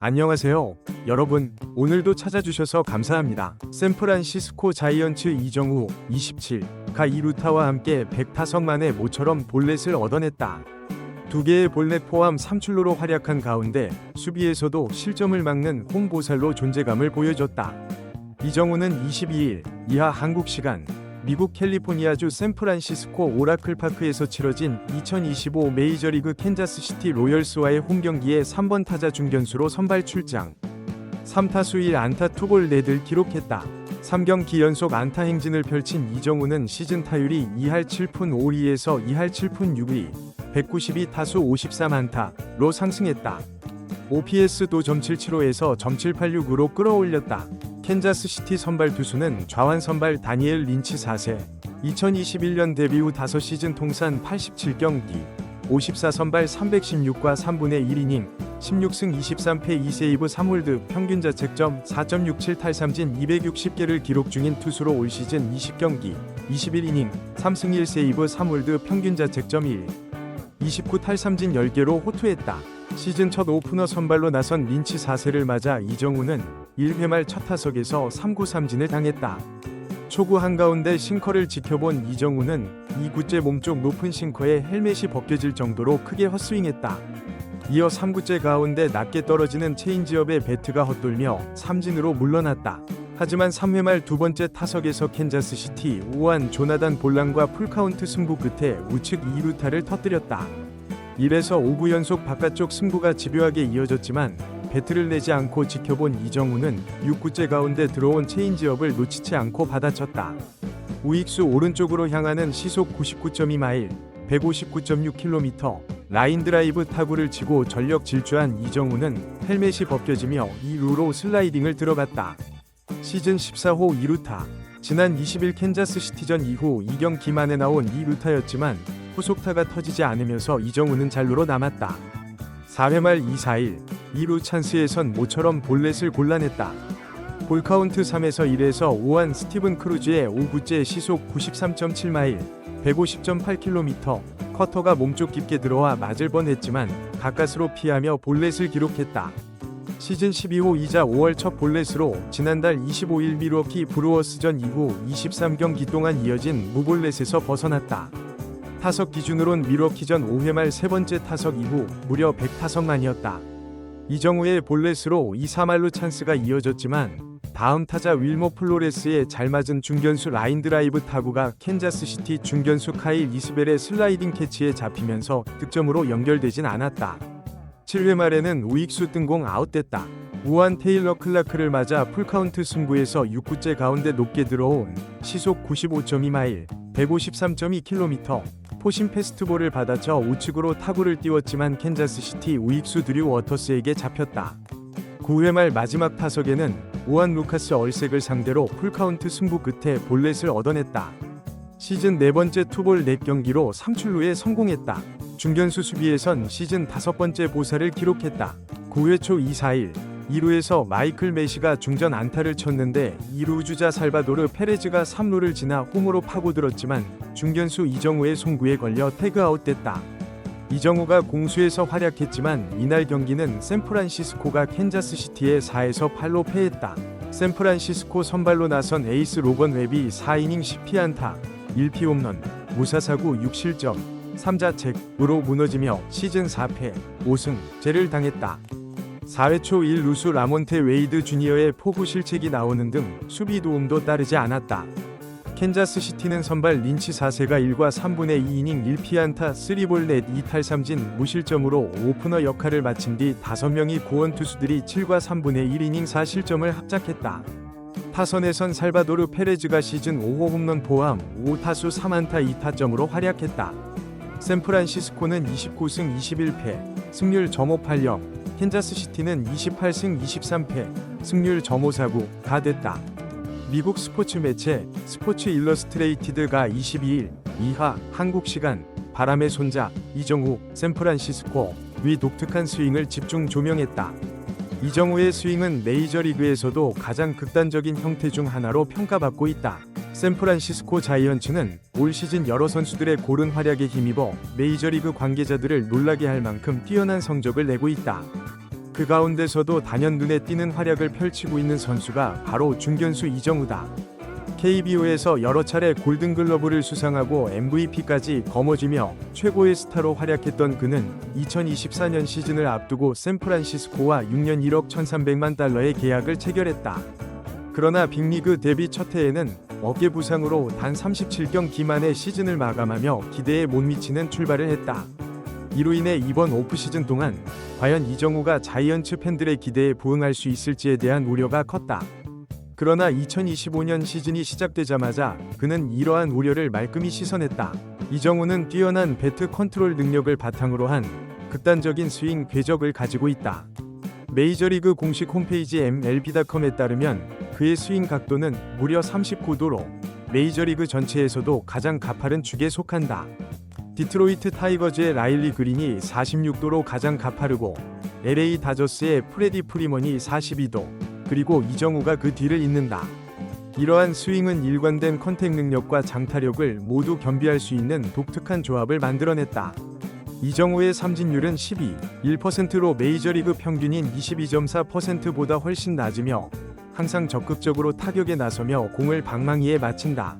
안녕하세요. 여러분, 오늘도 찾아주셔서 감사합니다. 샌프란시스코 자이언츠 이정우 27가 2루타와 함께 100타석 만에 모처럼 볼넷을 얻어냈다. 두 개의 볼넷 포함 3출루로 활약한 가운데 수비에서도 실점을 막는 홈보살로 존재감을 보여줬다. 이정우는 22일 이하 한국 시간 미국 캘리포니아주 샌프란시스코 오라클 파크에서 치러진 2025 메이저리그 캔자스시티 로열스와의 홈경기에 3번 타자 중견수로 선발 출장. 3타수 1안타 투볼 4를 기록했다. 3경기 연속 안타 행진을 펼친 이정우는 시즌 타율이 2할 7푼 5리에서 2할 7푼 6리, 192타수 53안타로 상승했다. OPS도 .775에서 .786으로 끌어올렸다. 캔자스시티 선발 투수는 좌완 선발 다니엘 린치 4세, 2021년 데뷔 후 5시즌 통산 87경기, 54선발 316과 3분의 1이닝, 16승 23패 2세이브 3홀드, 평균 자책점 4.67 탈삼진 260개를 기록 중인 투수로 올 시즌 20경기, 21이닝, 3승 1세이브 3홀드, 평균 자책점 1, 29 탈삼진 10개로 호투했다. 시즌 첫 오프너 선발로 나선 린치 4세를 맞아 이정우는 1회 말 첫 타석에서 3구 삼진을 당했다. 초구 한가운데 싱커를 지켜본 이정우는 2구째 몸쪽 높은 싱커에 헬멧이 벗겨질 정도로 크게 헛스윙했다. 이어 3구째 가운데 낮게 떨어지는 체인지업에 배트가 헛돌며 삼진으로 물러났다. 하지만 3회 말 두 번째 타석에서 캔자스시티 우완 조나단 볼란과 풀카운트 승부 끝에 우측 2루타를 터뜨렸다. 1에서 5구 연속 바깥쪽 승부가 집요하게 이어졌지만 배트를 내지 않고 지켜본 이정우는 6구째 가운데 들어온 체인지업을 놓치지 않고 받아쳤다. 우익수 오른쪽으로 향하는 시속 99.2마일, 159.6km 라인 드라이브 타구를 치고 전력 질주한 이정우는 헬멧이 벗겨지며 2루로 슬라이딩을 들어갔다. 시즌 14호 2루타. 지난 20일 캔자스시티전 이후 2경기 만에 나온 2루타였지만 후속타가 터지지 않으면서 이정우는 잘루로 남았다. 4회 말 2-4-1 2루 찬스에선 모처럼 볼넷을 골라냈다. 볼카운트 3에서 1에서 5한 스티븐 크루즈의 5구째 시속 93.7마일, 150.8km 커터가 몸쪽 깊게 들어와 맞을 뻔했지만 가까스로 피하며 볼넷을 기록했다. 시즌 12호 이자 5월 첫 볼넷으로 지난달 25일 밀워키 브루어스전 이후 23경기 동안 이어진 무볼넷에서 벗어났다. 타석 기준으론 밀워키전 5회 말 세 번째 타석 이후 무려 100타석만이었다. 이정우의 볼넷으로 2-3할루 찬스가 이어졌지만 다음 타자 윌모 플로레스의 잘 맞은 중견수 라인 드라이브 타구가 캔자스시티 중견수 카일 이스벨의 슬라이딩 캐치에 잡히면서 득점으로 연결되진 않았다. 7회 말에는 우익수 뜬공 아웃됐다. 우한 테일러 클라크를 맞아 풀카운트 승부에서 6구째 가운데 높게 들어온 시속 95.2마일, 153.2km 포심 패스트볼을 받아쳐 우측으로 타구를 띄웠지만 캔자스시티 우익수 드류 워터스에게 잡혔다. 9회 말 마지막 타석에는 우한 루카스 얼색을 상대로 풀카운트 승부 끝에 볼넷을 얻어냈다. 시즌 네 번째 투볼 넷 경기로 3출루에 성공했다. 중견수 수비에선 시즌 5번째 보살을 기록했다. 9회 초 2-4-1 2루에서 마이클 메시가 중전 안타를 쳤는데 2루 주자 살바도르 페레즈가 3루를 지나 홈으로 파고들었지만 중견수 이정우의 송구에 걸려 태그아웃됐다. 이정우가 공수에서 활약했지만 이날 경기는 샌프란시스코가 캔자스시티에 4에서 8로 패했다. 샌프란시스코 선발로 나선 에이스 로건 웹이 4이닝 10피안타, 1피홈런, 무사사구 6실점, 3자책으로 무너지며 시즌 4패, 5승제를 당했다. 4회 초 1루수 라몬테 웨이드 주니어의 포구 실책이 나오는 등 수비 도움도 따르지 않았다. 캔자스시티는 선발 린치 4세가 1과 3분의 2이닝 1피안타 3볼 넷 2탈삼진 무실점으로 오프너 역할을 마친 뒤 5명이 고원 투수들이 7과 3분의 1이닝 4실점을 합작했다. 타선에선 살바도르 페레즈가 시즌 5호 홈런 포함 5타수 3안타 2타점으로 활약했다. 샌프란시스코는 29승 21패, 승률 .580, 캔자스시티는 28승 23패, 승률 .549가 됐다. 미국 스포츠 매체 스포츠 일러스트레이티드가 22일 이하 한국 시간 바람의 손자 이정우 샌프란시스코 위 독특한 스윙을 집중 조명했다. 이정우의 스윙은 메이저리그에서도 가장 극단적인 형태 중 하나로 평가받고 있다. 샌프란시스코 자이언츠는 올 시즌 여러 선수들의 고른 활약에 힘입어 메이저리그 관계자들을 놀라게 할 만큼 뛰어난 성적을 내고 있다. 그 가운데서도 단연 눈에 띄는 활약을 펼치고 있는 선수가 바로 중견수 이정우다. KBO에서 여러 차례 골든글러브를 수상하고 MVP까지 거머쥐며 최고의 스타로 활약했던 그는 2024년 시즌을 앞두고 샌프란시스코와 6년 1억 1,300만 달러의 계약을 체결했다. 그러나 빅리그 데뷔 첫 해에는 어깨 부상으로 단 37경기 만에 시즌을 마감하며 기대에 못 미치는 출발을 했다. 이로 인해 이번 오프시즌 동안 과연 이정우가 자이언츠 팬들의 기대에 부응할 수 있을지에 대한 우려가 컸다. 그러나 2025년 시즌이 시작되자마자 그는 이러한 우려를 말끔히 씻어냈다. 이정우는 뛰어난 배트 컨트롤 능력을 바탕으로 한 극단적인 스윙 궤적을 가지고 있다. 메이저리그 공식 홈페이지 MLB.com에 따르면 그의 스윙 각도는 무려 39도로 메이저리그 전체에서도 가장 가파른 축에 속한다. 디트로이트 타이거즈의 라일리 그린이 46도로 가장 가파르고 LA 다저스의 프레디 프리먼이 42도, 그리고 이정우가 그 뒤를 잇는다. 이러한 스윙은 일관된 컨택 능력과 장타력을 모두 겸비할 수 있는 독특한 조합을 만들어냈다. 이정우의 삼진율은 1%로 메이저리그 평균인 22.4%보다 훨씬 낮으며 항상 적극적으로 타격에 나서며 공을 방망이에 맞춘다.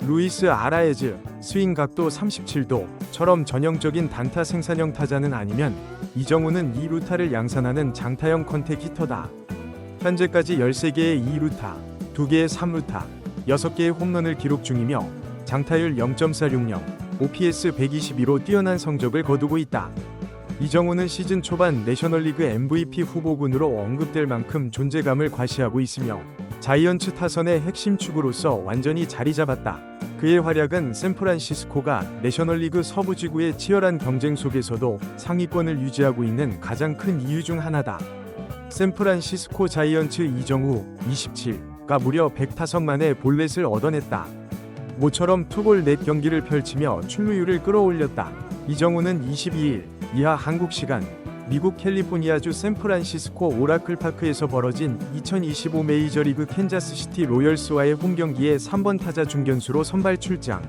루이스 아라에즈, 스윙 각도 37도처럼 전형적인 단타 생산형 타자는 아니면 이정우는 2루타를 양산하는 장타형 컨택 히터다. 현재까지 13개의 2루타, 2개의 3루타, 6개의 홈런을 기록 중이며 장타율 0.460, OPS 122로 뛰어난 성적을 거두고 있다. 이정우는 시즌 초반 내셔널리그 MVP 후보군으로 언급될 만큼 존재감을 과시하고 있으며 자이언츠 타선의 핵심 축으로서 완전히 자리 잡았다. 그의 활약은 샌프란시스코가 내셔널리그 서부지구의 치열한 경쟁 속에서도 상위권을 유지하고 있는 가장 큰 이유 중 하나다. 샌프란시스코 자이언츠 이정우 27가 무려 100타석 만에 볼넷을 얻어냈다. 모처럼 투볼 넷 경기를 펼치며 출루율을 끌어올렸다. 이정우는 22일 이하 한국 시간 미국 캘리포니아주 샌프란시스코 오라클 파크에서 벌어진 2025 메이저리그 캔자스시티 로열스와의 홈경기에 3번 타자 중견수로 선발 출장.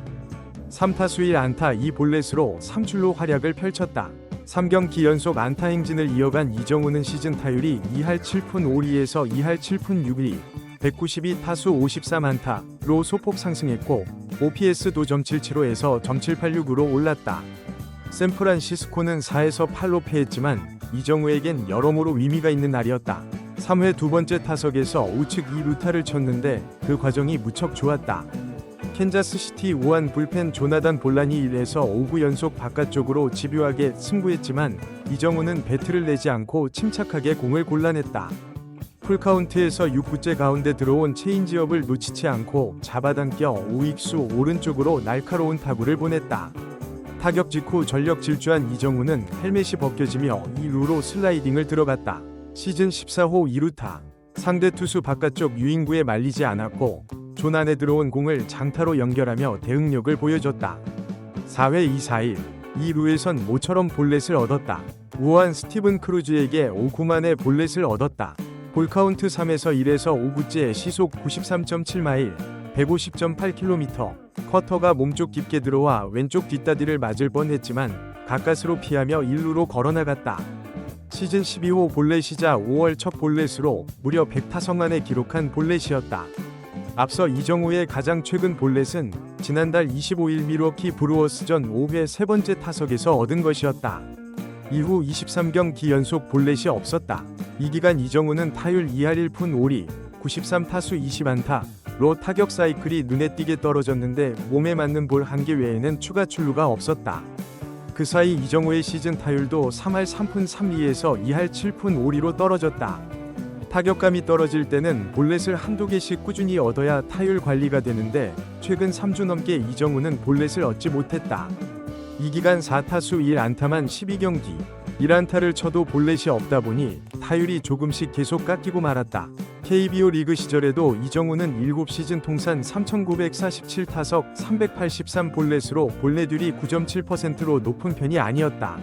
3타수 1안타 2볼넷으로 3출루 활약을 펼쳤다. 3경기 연속 안타 행진을 이어간 이정우는 시즌 타율이 2할 7푼 5리에서 2할 7푼 6리, 192타수 53안타로 소폭 상승했고 OPS도 .775에서 .786으로 올랐다. 샌프란시스코는 4에서 8로 패했지만 이정우에겐 여러모로 의미가 있는 날이었다. 3회 두 번째 타석에서 우측 2루타를 쳤는데 그 과정이 무척 좋았다. 캔자스시티 우한 불펜 조나단 볼란이 1에서 5구 연속 바깥쪽으로 집요하게 승부했지만 이정우는 배트를 내지 않고 침착하게 공을 골라냈다. 풀카운트에서 6구째 가운데 들어온 체인지업을 놓치지 않고 잡아당겨 우익수 오른쪽으로 날카로운 타구를 보냈다. 타격 직후 전력 질주한 이정우는 헬멧이 벗겨지며 2루로 슬라이딩을 들어갔다. 시즌 14호 2루타. 상대 투수 바깥쪽 유인구에 말리지 않았고 존 안에 들어온 공을 장타로 연결하며 대응력을 보여줬다. 4회 2-4일 2루에선 모처럼 볼넷을 얻었다. 우한 스티븐 크루즈에게 5구 만에 볼넷을 얻었다. 볼카운트 3에서 1에서 5구째 시속 93.7마일 150.8km 커터가 몸쪽 깊게 들어와 왼쪽 뒷다리를 맞을 뻔했지만 가까스로 피하며 1루로 걸어나갔다. 시즌 12호 볼넷이자 5월 첫 볼넷으로 무려 100타석 만에 기록한 볼넷이었다. 앞서 이정우의 가장 최근 볼넷은 지난달 25일 밀워키 브루어스전 5회 세 번째 타석에서 얻은 것이었다. 이후 23경기 연속 볼넷이 없었다. 이 기간 이정우는 타율 2할 1푼 5리, 93타수 20안타로 타격 사이클이 눈에 띄게 떨어졌는데 몸에 맞는 볼 1개 외에는 추가 출루가 없었다. 그 사이 이정우의 시즌 타율도 3할 3푼 3리에서 2할 7푼 5리로 떨어졌다. 타격감이 떨어질 때는 볼넷을 한두 개씩 꾸준히 얻어야 타율 관리가 되는데 최근 3주 넘게 이정우는 볼넷을 얻지 못했다. 이 기간 4타수 1안타만 12경기, 1안타를 쳐도 볼넷이 없다 보니 타율이 조금씩 계속 깎이고 말았다. KBO 리그 시절에도 이정우는 7시즌 통산 3,947타석 383볼넷으로 볼넷율이 9.7%로 높은 편이 아니었다.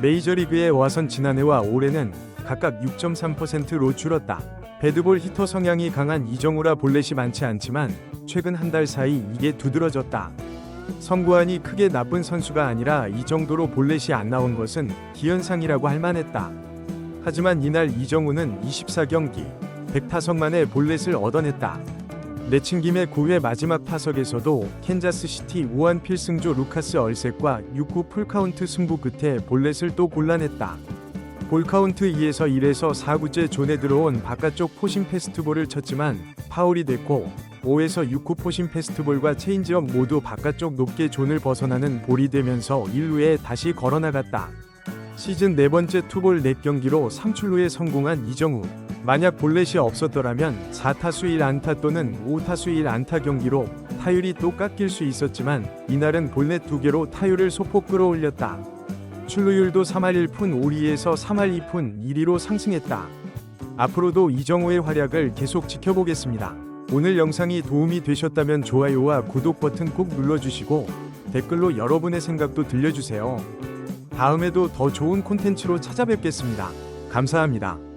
메이저리그에 와선 지난해와 올해는 각각 6.3%로 줄었다. 배드볼 히터 성향이 강한 이정우라 볼넷이 많지 않지만 최근 한 달 사이 이게 두드러졌다. 선구안이 크게 나쁜 선수가 아니라 이 정도로 볼넷이 안 나온 것은 기현상이라고 할 만했다. 하지만 이날 이정우는 24경기 100타석 만에 볼넷을 얻어냈다. 내친김의 9회 마지막 타석에서도 캔자스시티 우한 필승조 루카스 얼셋과 6구 풀카운트 승부 끝에 볼넷을 또 골라냈다. 볼카운트 2에서 1에서 4구째 존에 들어온 바깥쪽 포심 패스트볼을 쳤지만 파울이 됐고 5에서 6구 포심 패스트볼과 체인지업 모두 바깥쪽 높게 존을 벗어나는 볼이 되면서 1루에 다시 걸어나갔다. 시즌 네 번째 투볼 넷 경기로 3출루에 성공한 이정우. 만약 볼넷이 없었더라면 4타수 1안타 또는 5타수 1안타 경기로 타율이 또 깎일 수 있었지만 이날은 볼넷 2개로 타율을 소폭 끌어올렸다. 출루율도 3할 1푼 5리에서 3할 2푼 1리로 상승했다. 앞으로도 이정우의 활약을 계속 지켜보겠습니다. 오늘 영상이 도움이 되셨다면 좋아요와 구독 버튼 꼭 눌러주시고 댓글로 여러분의 생각도 들려주세요. 다음에도 더 좋은 콘텐츠로 찾아뵙겠습니다. 감사합니다.